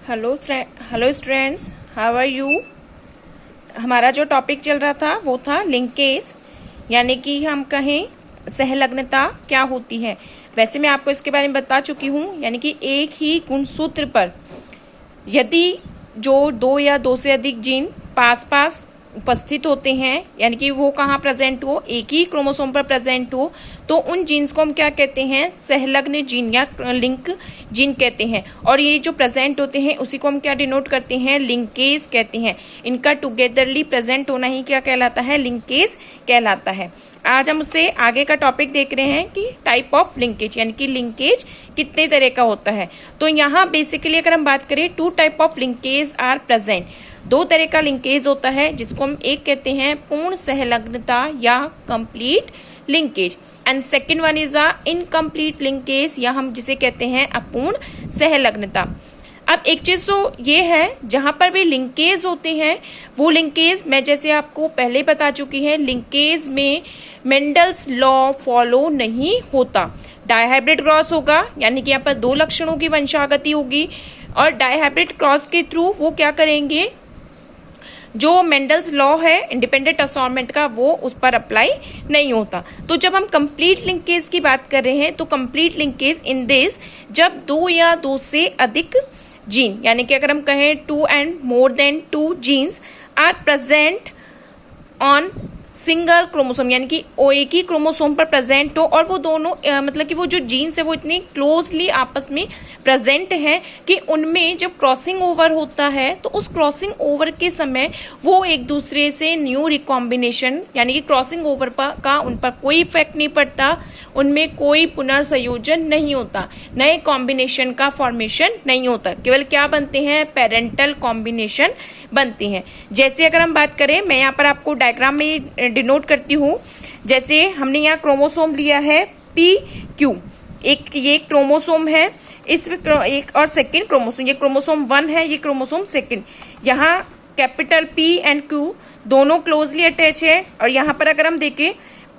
Hello students, how are you. हमारा जो topic चल रहा था वो था लिंकेज, यानी कि हम कहें सहलग्नता क्या होती है। वैसे मैं आपको इसके बारे में बता चुकी हूँ, यानी कि एक ही गुणसूत्र पर यदि जो दो या दो से अधिक जीन पास पास उपस्थित होते हैं, यानी कि वो कहाँ प्रेजेंट हो, एक ही क्रोमोसोम पर प्रेजेंट हो, तो उन जीन्स को हम क्या कहते हैं, सहलग्न जीन या लिंक जीन कहते हैं। और ये जो प्रेजेंट होते हैं उसी को हम क्या डिनोट करते हैं, लिंकेज कहते हैं। इनका टुगेदरली प्रेजेंट होना ही क्या कहलाता है, लिंकेज कहलाता है। आज हम उससे आगे का टॉपिक देख रहे हैं कि टाइप ऑफ लिंकेज, यानी कि लिंकेज कितने तरह का होता है। तो यहाँ बेसिकली अगर हम बात करें, two type of linkage are present. दो तरह का लिंकेज होता है, जिसको हम एक कहते हैं पूर्ण सहलग्नता या complete linkage, and second one is a incomplete linkage, या हम जिसे कहते हैं अपूर्ण सहलग्नता। अब एक चीज तो ये है, जहां पर भी लिंकेज होते हैं वो लिंकेज मैं जैसे आपको पहले बता चुकी है, लिंकेज में मेंडल्स लॉ फॉलो नहीं होता। डायहाइब्रिड क्रॉस होगा, यानी कि यहाँ पर दो लक्षणों की वंशागति होगी, और डायहाइब्रिड क्रॉस के थ्रू वो क्या करेंगे, जो मेंडल्स लॉ है इंडिपेंडेंट असॉर्टमेंट का, वो उस पर अप्लाई नहीं होता। तो जब हम कंप्लीट लिंकेज की बात कर रहे हैं, तो कंप्लीट लिंकेज इन दिस, जब दो या दो से अधिक जीन, यानी कि अगर हम कहें two and more than two genes are present on single chromosome, यानी कि वो एक ही क्रोमोसोम पर प्रेजेंट हो, और वो दोनों मतलब कि वो जो जीन्स है वो इतनी क्लोजली आपस में प्रेजेंट हैं कि उनमें जब क्रॉसिंग ओवर होता है तो उस क्रॉसिंग ओवर के समय वो एक दूसरे से न्यू रिकॉम्बिनेशन, यानी कि क्रॉसिंग ओवर का उन पर कोई इफेक्ट नहीं पड़ता, उनमें कोई पुनर्संयोजन नहीं होता, नए कॉम्बिनेशन का फॉर्मेशन नहीं होता, केवल क्या बनते हैं, पेरेंटल कॉम्बिनेशन बनते हैं। जैसे अगर हम बात करें, मैं यहाँ पर आपको डायग्राम में डिनोट करती हूँ। जैसे हमने यहाँ क्रोमोसोम लिया है PQ, एक ये क्रोमोसोम है, इस एक और सेकंड क्रोमोसोम, ये क्रोमोसोम 1 है, ये क्रोमोसोम सेकंड। यहाँ कैपिटल P एंड Q दोनों क्लोजली अटैच है, और यहाँ पर अगर हम देखें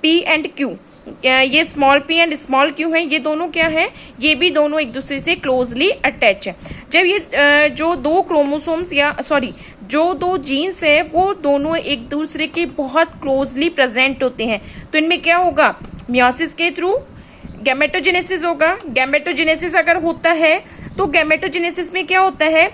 P एंड Q, ये small p and small q है, ये दोनों क्या है, ये भी दोनों एक दूसरे से क्लोजली अटैच है। जब ये जो दो क्रोमोसोम्स या सॉरी जो दो जीन्स है वो दोनों एक दूसरे के बहुत क्लोजली प्रेजेंट होते हैं, तो इनमें क्या होगा, मियोसिस के थ्रू गैमेटोजेनेसिस होगा। गैमेटोजेनेसिस अगर होता है तो गैमेटोजेनेसिस में क्या होता है,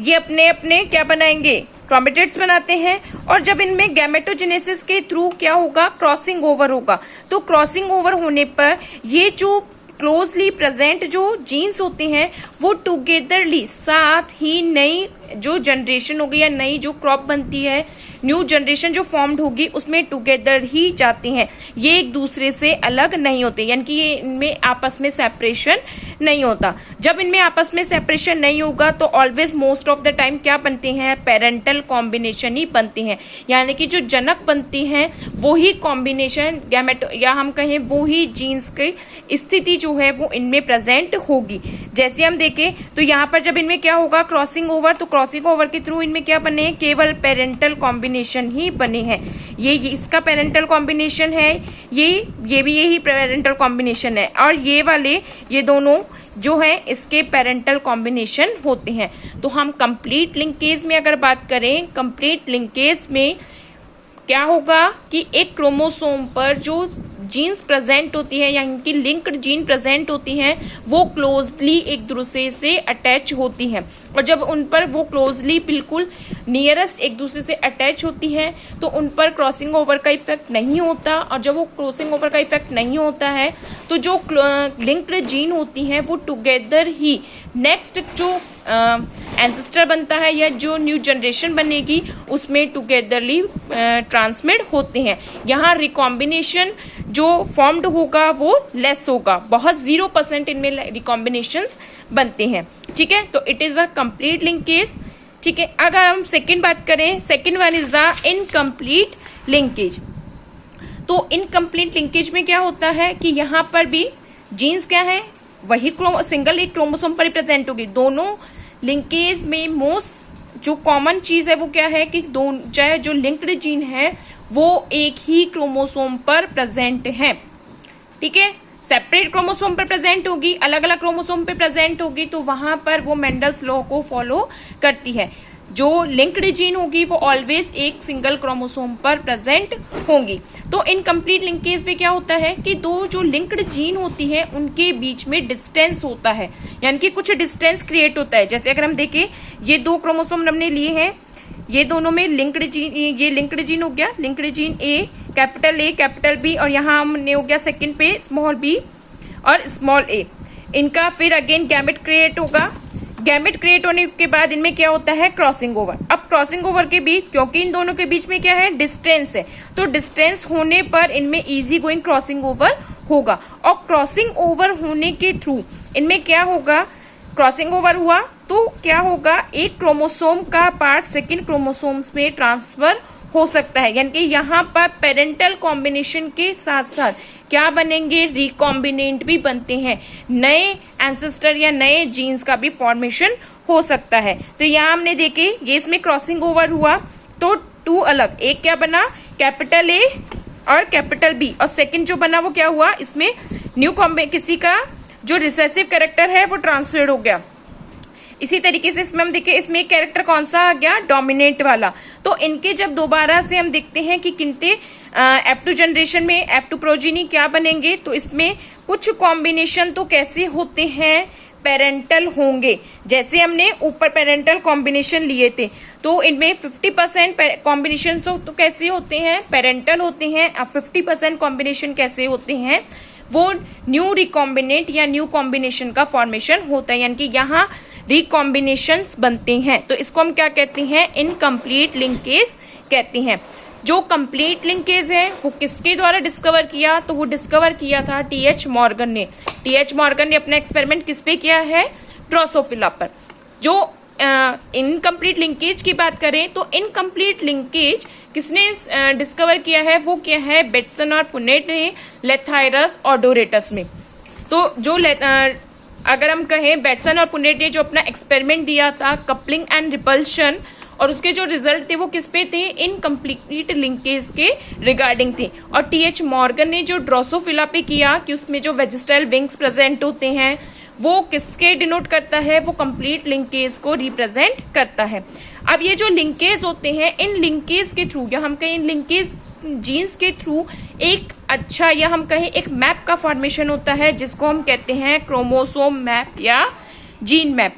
ये अपने अपने क्या बनाएंगे, क्रोमेटिड्स बनाते हैं, और जब इनमें गैमेटोजेनेसिस के थ्रू क्या होगा, क्रॉसिंग ओवर होगा। तो क्रॉसिंग ओवर होने पर ये जो क्लोजली प्रेजेंट जो जीन्स होते हैं वो टुगेदरली साथ ही नई जो जनरेशन होगी या नई जो क्रॉप बनती है, न्यू जनरेशन जो फॉर्म्ड होगी, उसमें टुगेदर ही जाते हैं, ये एक दूसरे से अलग नहीं होते, यानी कि ये इनमें आपस में सेपरेशन नहीं होता। जब इनमें आपस में सेपरेशन नहीं होगा तो always most of the time क्या बनते हैं, पेरेंटल कॉम्बिनेशन ही बनते हैं, यानी कि जो जनक बनती हैं वो ही कॉम्बिनेशन गैमेटो या हम कहें वो ही जीन्स की स्थिति जो है वो इनमें प्रेजेंट होगी। जैसे हम देखें तो यहाँ पर जब इनमें क्या होगा, क्रॉसिंग ओवर, तो क्रॉसिंग ओवर के थ्रू इनमें क्या बने हैं, केवल पेरेंटल कॉम्बिनेशन ही बने हैं। ये इसका पेरेंटल कॉम्बिनेशन है, ये भी यही पेरेंटल कॉम्बिनेशन है, और ये वाले ये दोनों जो है इसके पेरेंटल कॉम्बिनेशन होते हैं। तो हम कंप्लीट लिंकेज में अगर बात करें, कंप्लीट लिंकेज में क्या होगा कि एक क्रोमोसोम पर जो जीन्स प्रेजेंट होती है, यानी कि लिंक्ड जीन प्रेजेंट होती हैं, वो क्लोजली एक दूसरे से अटैच होती हैं, और जब उन पर वो क्लोजली बिल्कुल नियरेस्ट एक दूसरे से अटैच होती हैं तो उन पर क्रॉसिंग ओवर का इफेक्ट नहीं होता, और जब वो क्रॉसिंग ओवर का इफेक्ट नहीं होता है तो जो लिंक्ड जीन होती हैं वो टुगेदर ही नेक्स्ट जो एंसेस्टर बनता है या जो न्यू जनरेशन बनेगी उसमें टुगेदरली ट्रांसमिट होते हैं। यहाँ रिकॉम्बिनेशन जो फॉर्म्ड होगा वो लेस होगा, बहुत 0% इनमें रिकॉम्बिनेशंस बनते हैं। ठीक है, तो it is a complete linkage. ठीक है, अगर हम सेकेंड बात करें, second one is the incomplete linkage. तो इनकम्प्लीट लिंकेज में क्या होता है कि यहाँ पर भी जीन्स क्या है, वही सिंगल एक क्रोमोसोम पर प्रेजेंट होगी। दोनों लिंकेज में मोस्ट जो कॉमन चीज है वो क्या है कि चाहे जो लिंक्ड जीन है वो एक ही क्रोमोसोम पर प्रेजेंट है। ठीक है, सेपरेट क्रोमोसोम पर प्रेजेंट होगी, अलग अलग क्रोमोसोम पे प्रेजेंट होगी, तो वहां पर वो मेंडल्स लॉ को फॉलो करती है। जो लिंक्ड जीन होगी वो ऑलवेज एक सिंगल क्रोमोसोम पर प्रेजेंट होंगी। तो इनकम्प्लीट लिंकेज में क्या होता है कि दो जो लिंक्ड जीन होती है उनके बीच में डिस्टेंस होता है, यानी कि कुछ डिस्टेंस क्रिएट होता है। जैसे अगर हम देखें, ये दो क्रोमोसोम हमने लिए हैं, ये दोनों में लिंक्ड जीन, ये लिंक्ड जीन हो गया, linked gene A capital B, और यहाँ हमने हो गया सेकंड पे स्मॉल बी और स्मॉल ए। इनका फिर अगेन गैमेट क्रिएट होगा। गैमेट क्रिएट होने के बाद इनमें क्या होता है, क्रॉसिंग ओवर। अब क्रॉसिंग ओवर के बीच, क्योंकि इन दोनों के बीच में क्या है, डिस्टेंस है, तो डिस्टेंस होने पर इनमें इजी गोइंग क्रॉसिंग ओवर होगा। और क्रॉसिंग ओवर होने के थ्रू इनमें क्या होगा, क्रॉसिंग ओवर हुआ तो क्या होगा, एक क्रोमोसोम का पार्ट सेकेंड क्रोमोसोम्स में ट्रांसफर हो सकता है। यानी कि यहाँ पर पेरेंटल कॉम्बिनेशन के साथ साथ क्या बनेंगे, रिकॉम्बिनेंट भी बनते हैं, नए एंसेस्टर या नए जीन्स का भी फॉर्मेशन हो सकता है। तो यहाँ हमने देखे, ये इसमें क्रॉसिंग ओवर हुआ तो टू अलग, एक क्या बना, कैपिटल ए और कैपिटल बी, और सेकंड जो बना वो क्या हुआ, इसमें न्यू किसी का जो रिसेसिव कैरेक्टर है वो ट्रांसफर हो गया। इसी तरीके से इसमें हम देखें, इसमें एक कैरेक्टर कौन सा आ गया, डोमिनेंट वाला। तो इनके जब दोबारा से हम देखते हैं कि किनते F2 जनरेशन में F2 प्रोजीनी क्या बनेंगे, तो इसमें कुछ कॉम्बिनेशन तो कैसे होते हैं, पेरेंटल होंगे। जैसे हमने ऊपर पेरेंटल कॉम्बिनेशन लिए थे, तो इनमें 50% कॉम्बिनेशन तो कैसे होते हैं, पेरेंटल होते हैं। अब 50% कॉम्बिनेशन कैसे होते हैं, वो न्यू रिकॉम्बिनेंट या न्यू कॉम्बिनेशन का फॉर्मेशन होता है, यानी कि यहाँ रिकॉम्बिनेशंस बनते हैं। तो इसको हम क्या कहते हैं, इनकम्प्लीट लिंकेज कहते हैं। जो कंप्लीट लिंकेज है वो किसके द्वारा डिस्कवर किया, तो वो डिस्कवर किया था टीएच मॉर्गन ने। टीएच मॉर्गन ने अपना एक्सपेरिमेंट किस पे किया है, ड्रोसोफिला पर। जो इनकम्प्लीट लिंकेज की बात करें तो इनकम्प्लीट लिंकेज किसने डिस्कवर किया है, वो क्या है, बेटसन और पुनेट ने लेथायरस ऑडोरेटस में। तो जो अगर हम कहें, बेटसन और पुनेट ने जो अपना एक्सपेरिमेंट दिया था कपलिंग एंड रिपल्शन, और उसके जो रिजल्ट थे वो किस पे थे, इनकम्प्लीट लिंकेज के रिगार्डिंग थे। और टीएच मॉर्गन ने जो ड्रोसोफिला पे किया कि उसमें जो वेजिस्टल विंग्स प्रेजेंट होते हैं वो किसके डिनोट करता है, वो कंप्लीट लिंकेज को रिप्रेजेंट करता है। अब ये जो लिंकेज होते हैं, इन लिंकेज के थ्रू, या हम कहें इन लिंकेज जीन्स के थ्रू एक अच्छा, या हम कहें एक मैप का फॉर्मेशन होता है, जिसको हम कहते हैं क्रोमोसोम मैप या जीन मैप।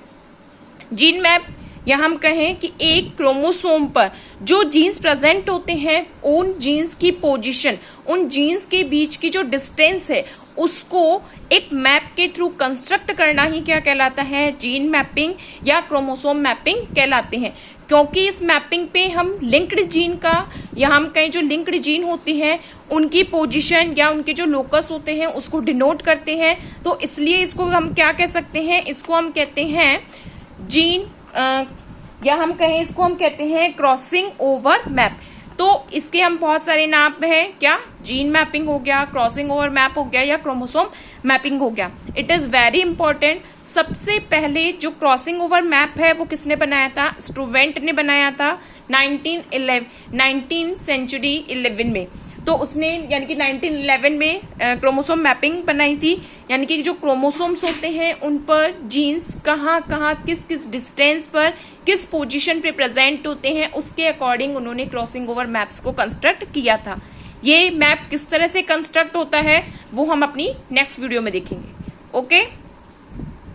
जीन मैप, या हम कहें कि एक क्रोमोसोम पर जो जीन्स प्रेजेंट होते हैं, उन जीन्स की पोजीशन, उन जीन्स के बीच की जो डिस्टेंस है, उसको एक मैप के थ्रू कंस्ट्रक्ट करना ही क्या कहलाता है, जीन मैपिंग या क्रोमोसोम मैपिंग कहलाते हैं। क्योंकि इस मैपिंग पे हम लिंक्ड जीन का, या हम कहें जो लिंक्ड जीन होती है उनकी पोजीशन या उनके जो लोकस होते हैं उसको डिनोट करते हैं। तो इसलिए इसको हम क्या कह सकते हैं, इसको हम कहते हैं जीन, या हम कहें इसको हम कहते हैं क्रॉसिंग ओवर मैप। तो इसके हम बहुत सारे नाम हैं, क्या, जीन मैपिंग हो गया, क्रॉसिंग ओवर मैप हो गया, या क्रोमोसोम मैपिंग हो गया। It is very important. सबसे पहले जो क्रॉसिंग ओवर मैप है वो किसने बनाया था, स्टूवेंट ने बनाया था 19 सेंचुरी 11 में। तो उसने यानी कि 1911 में क्रोमोसोम मैपिंग बनाई थी, यानी कि जो क्रोमोसोम्स होते हैं उन पर जीन्स कहाँ कहाँ किस किस डिस्टेंस पर किस पोजीशन पे प्रेजेंट होते हैं, उसके अकॉर्डिंग उन्होंने क्रॉसिंग ओवर मैप्स को कंस्ट्रक्ट किया था। ये मैप किस तरह से कंस्ट्रक्ट होता है वो हम अपनी नेक्स्ट वीडियो में देखेंगे। ओके।